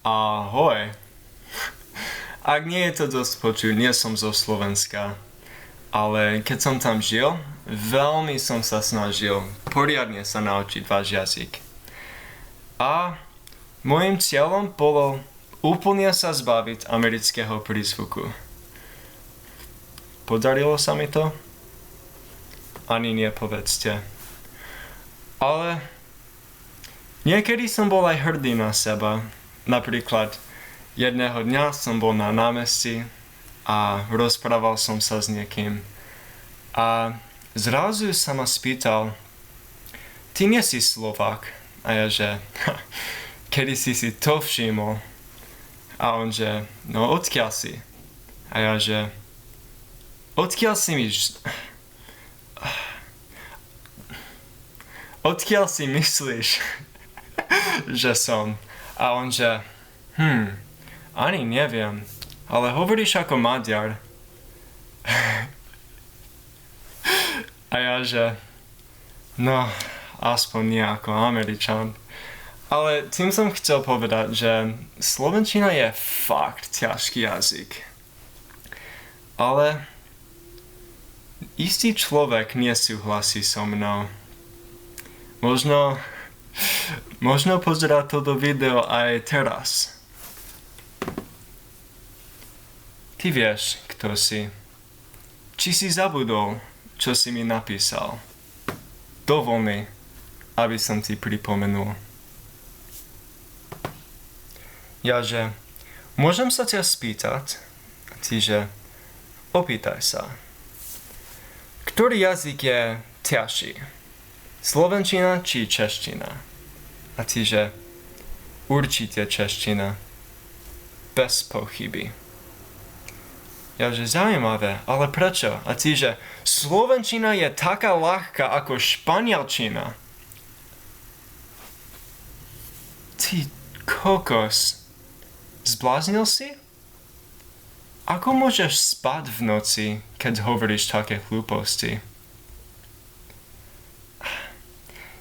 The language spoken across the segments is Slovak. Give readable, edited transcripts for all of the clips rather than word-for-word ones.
Ahoj. Ak nie je to dosť počuť, nie som zo Slovenska, ale keď som tam žil, veľmi som sa snažil poriadne sa naučiť váš jazyk. A môjim cieľom bolo úplne sa zbaviť amerického prízvuku. Podarilo sa mi to? Ani nepovedzte. Ale niekedy som bol aj hrdý na seba. Napríklad, jedného dňa som bol na námestí a rozprával som sa s niekým. A zrazu sa ma spýtal, ty nie si Slovák? A ja že, kedy si to všimol? A on že, no odkiaľ si? A ja že, odkiaľ si odkiaľ si myslíš, že som? A on že, ani neviem, ale hovoríš ako Maďar. A ja že, no, aspoň nie ako Američan. Ale tým som chcel povedať, že slovenčina je fakt ťažký jazyk. Ale istý človek nesúhlasí so mnou. Možno pozerať toto video aj teraz. Ty vieš, kto si. Či si zabudol, čo si mi napísal? Dovol mi, aby som ti pripomenul. Ja že, môžem sa ťa spýtať? A ty že, opýtaj sa. Ktorý jazyk je ťažší? Slovenčina či čeština? A ty že, určite čeština. Bez pochyby. Ja že, zaujímavé, ale prečo? A ty že, slovenčina je taká ľahká ako španielčina. Ty kokos. Zbláznil si? Ako môžeš spať v noci, keď hovoríš také hlúposti?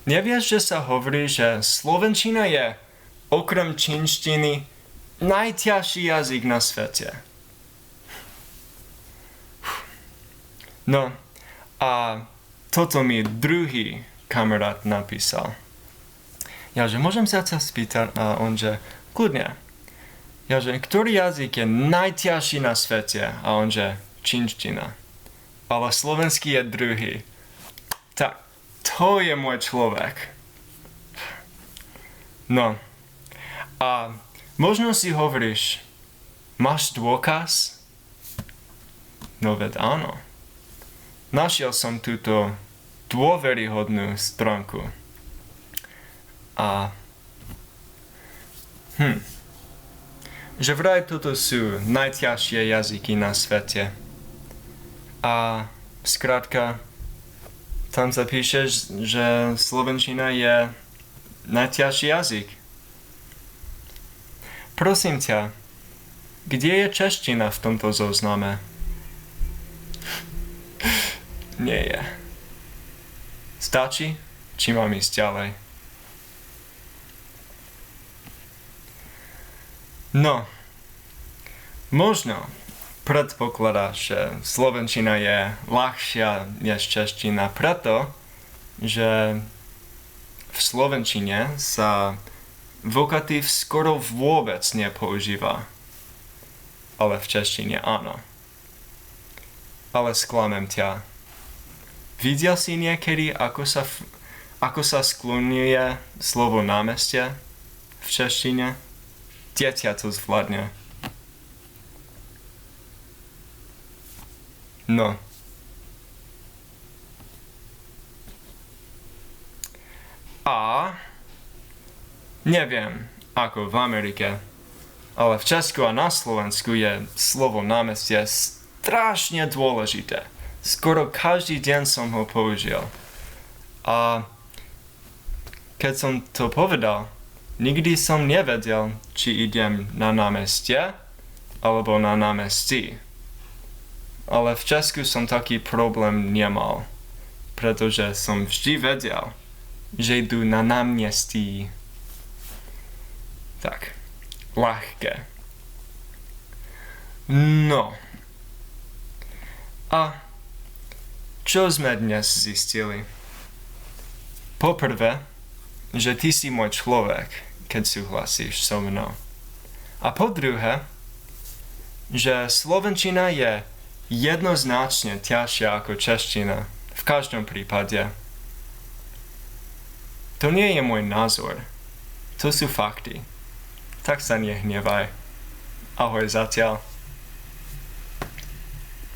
Nevieš, že sa hovorí, že slovenčina je, okrem čínštiny, najťažší jazyk na svete. No, a toto mi druhý kamarát napísal. Ja že, môžem sa ťa spýtať? A on že, kľudne. Ja že, ktorý jazyk je najťažší na svete? A on že, čínština. Ale slovenský je druhý. Tak, to je môj človek. No, a možno si hovoríš, máš dôkaz? No veď áno. Našiel som túto dôveryhodnú stránku. A že vraj toto sú najťažšie jazyky na svete. A skrátka, tam sa píše, že slovenčina je najťažší jazyk. Prosím ťa, kde je čeština v tomto zozname? Nie je. Stačí? Či mám ísť ďalej? No, možno predpokladáš, že slovenčina je ľahšia než čeština preto, že v slovenčine sa vokatív skoro vôbec nepoužíva. Ale v češtine áno. Ale sklamem ťa. Videl si niekedy, ako sa skloňuje slovo námestie v češtine? Dieťa to zvládne. No. A neviem, ako v Amerike, ale v Česku a na Slovensku je slovo námestie strašne dôležité. Skoro každý deň som ho použil. A keď som to povedal, nikdy som nevedel, či idem na námestie alebo na námestí. Ale v Česku som taký problém nemal, pretože som vždy vedel, že idú na námestí. Tak, ľahké. No. A čo sme dnes zistili? Poprvé, že ty si môj človek, keď súhlasíš so mnou. A po druhé, že slovenčina je jednoznačne ťažšia ako čeština. V každom prípade. To nie je môj názor. To sú fakty. Tak sa nehnevaj. Ahoj zatiaľ.